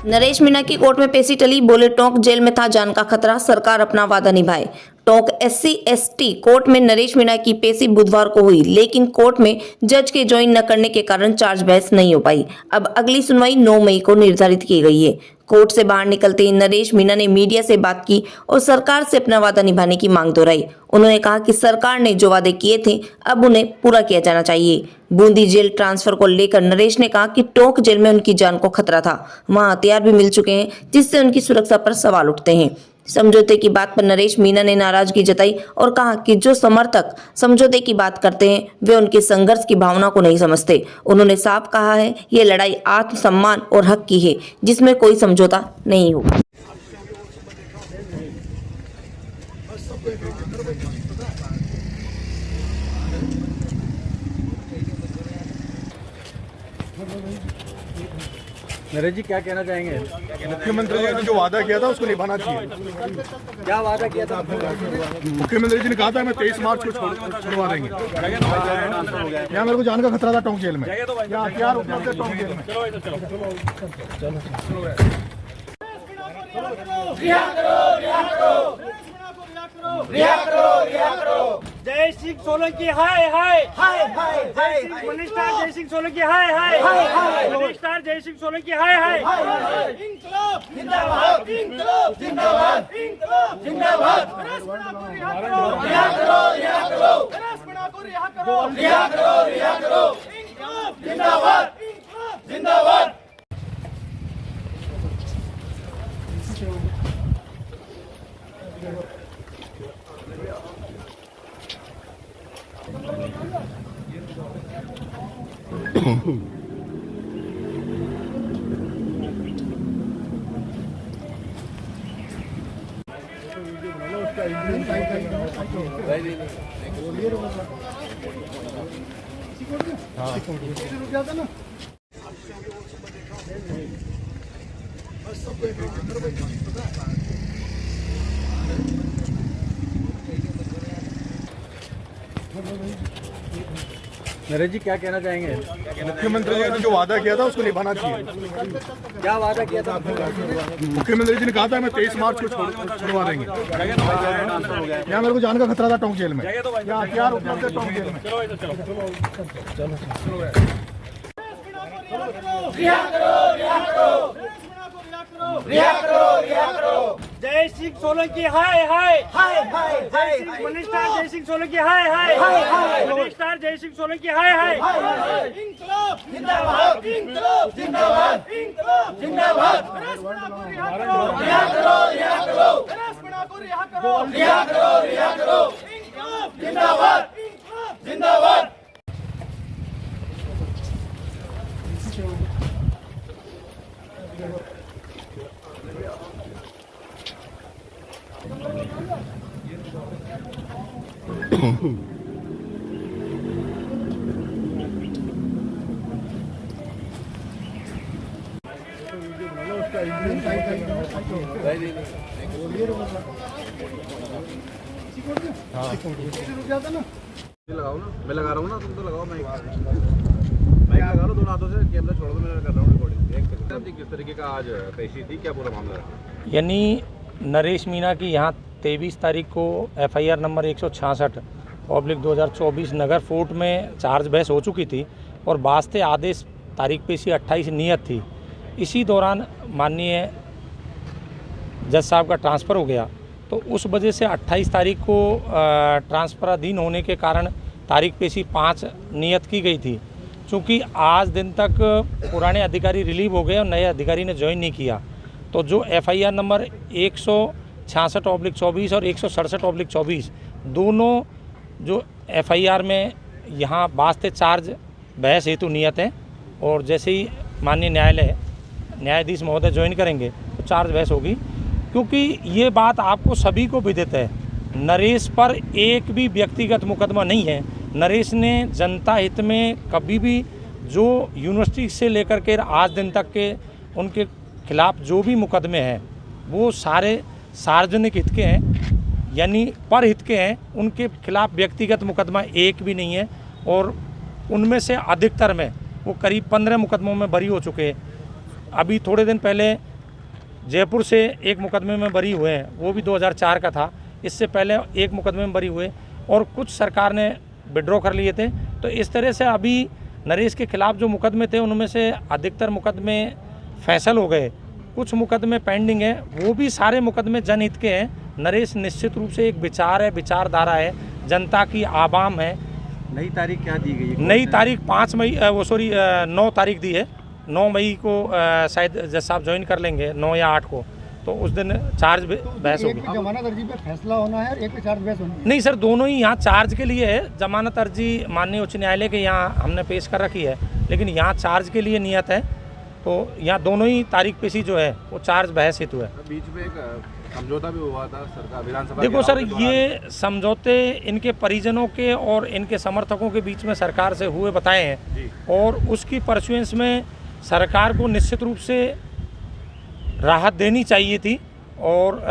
नरेश मीणा की कोर्ट में पेशी टली, बोले टोंक जेल में था जान का खतरा, सरकार अपना वादा निभाए। टोंक SC/ST कोर्ट में नरेश मीणा की पेशी बुधवार को हुई, लेकिन कोर्ट में जज के ज्वाइन न करने के कारण चार्ज बहस नहीं हो पाई। अब अगली सुनवाई 9 मई को निर्धारित की गई है। कोर्ट से बाहर निकलते ही नरेश मीणा ने मीडिया से बात की और सरकार से अपना वादा निभाने की मांग दोहराई। उन्होंने कहा कि सरकार ने जो वादे किए थे अब उन्हें पूरा किया जाना चाहिए। बूंदी जेल ट्रांसफर को लेकर नरेश ने कहा कि टोंक जेल में उनकी जान को खतरा था, वहां हथियार भी मिल चुके हैं, जिससे उनकी सुरक्षा पर सवाल उठते हैं। समझौते की बात पर नरेश मीणा ने नाराजगी जताई और कहा कि जो समर्थक समझौते की बात करते हैं वे उनके संघर्ष की भावना को नहीं समझते। उन्होंने साफ कहा है, ये लड़ाई आत्मसम्मान और हक की है, जिसमें कोई समझौता नहीं होगा। नरेश जी क्या कहना चाहेंगे? मुख्यमंत्री जी ने जो वादा किया था उसको निभाना चाहिए। क्या वादा किया था? मुख्यमंत्री जी ने कहा था मैं 23 मार्च को छुड़वा देंगे। यहाँ मेरे को जान का खतरा था टोंक जेल में, यहाँ हथियार उपलब्ध है टोंक जेल में। जय सिंह सोलंकी हाय हाय हाय हाय हाय, मिनिस्टर जय सिंह सोलंकी हाय हाय हाय, मिनिस्टर जय सिंह सोलंकी हाय हाय। इंकलाब जिंदाबाद, इंकलाब जिंदाबाद, इंकलाब जिंदाबाद। रिहा करो, रिहा करो, रिहा करो, रिहा करो, रिहा करो, रिहा करो। इंकलाब जिंदाबाद, इंकलाब जिंदाबाद। नरेश जी क्या कहना चाहेंगे? मुख्यमंत्री जी ने जो वादा किया था उसको निभाना चाहिए। क्या वादा किया था? मुख्यमंत्री जी ने कहा था मैं 23 मार्च को छुड़वा देंगे। यहाँ मेरे को जान का खतरा था टोंक जेल में, यहाँ हथियार उपलब्ध है टोंक जेल में। रिहा करो, रिहा करो, रिहा करो, रिहा करो। जय सिंह सोलंकी हाय हाय हाय हाय हाय, मिनिस्टर जय सिंह सोलंकी हाय हाय हाय, मिनिस्टर जय सिंह सोलंकी हाय हाय। इंकलाब जिंदाबाद, इंकलाब जिंदाबाद, इंकलाब जिंदाबाद। रिहा करो, रिहा करो, रिहा करो, रिहा करो, रिहा करो। इंकलाब जिंदाबाद, इंकलाब जिंदाबाद। लगाओ ना, मैं लगा रहा हूँ ना, तुम तो लगाओ। माइक लगा लो, दोनों हाथों से कैमरा छोड़ दो, मैं कर रहा हूँ रिकॉर्डिंग। किस तरीके का आज पेशी थी, क्या पूरा मामला रहा? यानी नरेश मीणा की यहाँ 23 तारीख को FIR नंबर 166/2024 नगर फोर्ट में चार्ज बहस हो चुकी थी और वास्ते आदेश तारीख पेशी 28 नियत थी। इसी दौरान माननीय जज साहब का ट्रांसफ़र हो गया, तो उस वजह से 28 तारीख को ट्रांसफराधीन होने के कारण तारीख पेशी 5 नियत की गई थी। चूँकि आज दिन तक पुराने अधिकारी रिलीव हो गए और नए अधिकारी ने ज्वाइन नहीं किया, तो जो FIR नंबर 166/24 और 167/24 दोनों जो FIR में यहाँ वास्ते चार्ज बहस हेतु नियत है, और जैसे ही माननीय न्यायाधीश महोदय ज्वाइन करेंगे तो चार्ज बहस होगी। क्योंकि ये बात आपको सभी को विदित है, नरेश पर एक भी व्यक्तिगत मुकदमा नहीं है। नरेश ने जनता हित में कभी भी जो यूनिवर्सिटी से लेकर के आज दिन तक के उनके खिलाफ जो भी मुकदमे हैं वो सारे सार्वजनिक हित के हैं, यानी पर हित के हैं। उनके खिलाफ व्यक्तिगत मुकदमा एक भी नहीं है, और उनमें से अधिकतर में वो करीब 15 मुकदमों में बरी हो चुके हैं। अभी थोड़े दिन पहले जयपुर से एक मुकदमे में बरी हुए हैं, वो भी 2004 का था। इससे पहले एक मुकदमे में बरी हुए और कुछ सरकार ने विड्रॉ कर लिए थे। तो इस तरह से अभी नरेश के खिलाफ जो मुकदमे थे उनमें से अधिकतर मुकदमे फैसल हो गए, कुछ मुकदमे पेंडिंग है, वो भी सारे मुकदमे जनहित के हैं। नरेश निश्चित रूप से एक विचार है, विचारधारा है, जनता की आवाम है। नई तारीख क्या दी गई है? नई तारीख 9 तारीख दी है। 9 मई को शायद जज साहब ज्वाइन कर लेंगे, 9 या 8 को, तो उस दिन चार्ज बहस होगी। जमानत अर्जी पे फैसला होना है और एक पे चार्ज बहस होनी है। नहीं सर, दोनों ही यहाँ चार्ज के लिए है। जमानत अर्जी माननीय उच्च न्यायालय के यहाँ हमने पेश कर रखी है, लेकिन यहाँ चार्ज के लिए नियत है। तो यहाँ दोनों ही तारीख पेशी जो है वो चार्ज बहस हेतु है। बीच में एक समझौता भी हुआ था सरकार विधानसभा। देखो सर, ये समझौते इनके परिजनों के और इनके समर्थकों के बीच में सरकार से हुए बताए हैं, और उसकी परसुएंस में सरकार को निश्चित रूप से राहत देनी चाहिए थी। और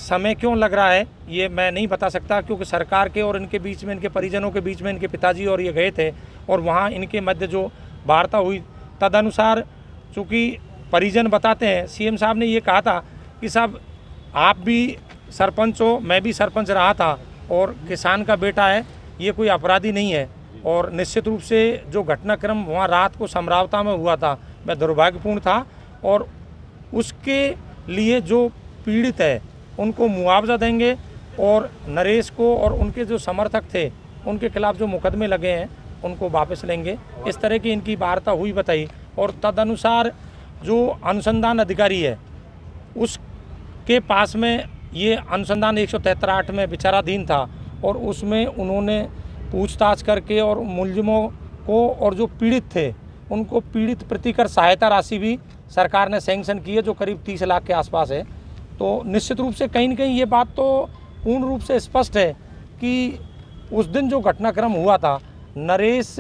समय क्यों लग रहा है ये मैं नहीं बता सकता, क्योंकि सरकार के और इनके बीच में, इनके परिजनों के बीच में इनके पिताजी और ये गए थे, और वहाँ इनके मध्य जो वार्ता हुई तदनुसार, चूँकि परिजन बताते हैं, सीएम साहब ने ये कहा था कि साहब आप भी सरपंच हो, मैं भी सरपंच रहा था, और किसान का बेटा है, ये कोई अपराधी नहीं है। और निश्चित रूप से जो घटनाक्रम वहाँ रात को समरावता में हुआ था वह दुर्भाग्यपूर्ण था, और उसके लिए जो पीड़ित है उनको मुआवजा देंगे, और नरेश को और उनके जो समर्थक थे उनके खिलाफ जो मुकदमे लगे हैं उनको वापस लेंगे। इस तरह की इनकी वार्ता हुई बताई, और तदनुसार जो अनुसंधान अधिकारी है उसके पास में ये अनुसंधान 173(8) में विचाराधीन था, और उसमें उन्होंने पूछताछ करके और मुलजिमों को और जो पीड़ित थे उनको पीड़ित प्रतिकर सहायता राशि भी सरकार ने सैंक्शन की है, जो करीब 30 लाख के आसपास है। तो निश्चित रूप से कहीं न कहीं ये बात तो पूर्ण रूप से स्पष्ट है कि उस दिन जो घटनाक्रम हुआ था, नरेश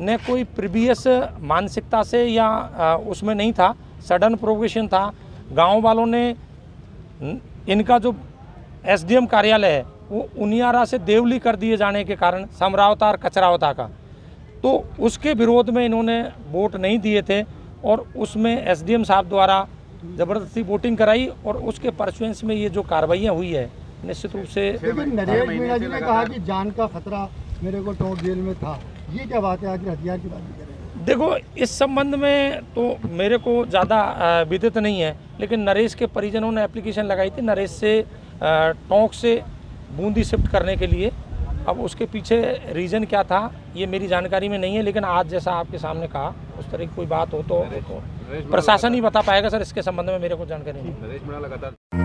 ने कोई प्रीवियस मानसिकता से या उसमें नहीं था, सडन प्रोवोकेशन था। गांव वालों ने इनका जो एसडीएम कार्यालय है वो उनियारा से देवली कर दिए जाने के कारण, समरावता और कचरावता का, तो उसके विरोध में इन्होंने वोट नहीं दिए थे, और उसमें एसडीएम साहब द्वारा ज़बरदस्ती वोटिंग कराई, और उसके परसुएंस में ये जो कार्रवाइयाँ हुई है निश्चित रूप से। लेकिन नरेश मीणा जी ने कहा कि जान का खतरा मेरे को टोंक जेल में था, ये क्या बात है? आखिर हथियार की बात करें। देखो, इस संबंध में तो मेरे को ज़्यादा विदित नहीं है, लेकिन नरेश के परिजनों ने एप्लीकेशन लगाई थी नरेश से टोंक से बूंदी शिफ्ट करने के लिए। अब उसके पीछे रीज़न क्या था ये मेरी जानकारी में नहीं है, लेकिन आज जैसा आपके सामने कहा उस तरह की कोई बात हो तो प्रशासन ही बता पाएगा सर। इसके संबंध में मेरे को जानकारी नहीं है।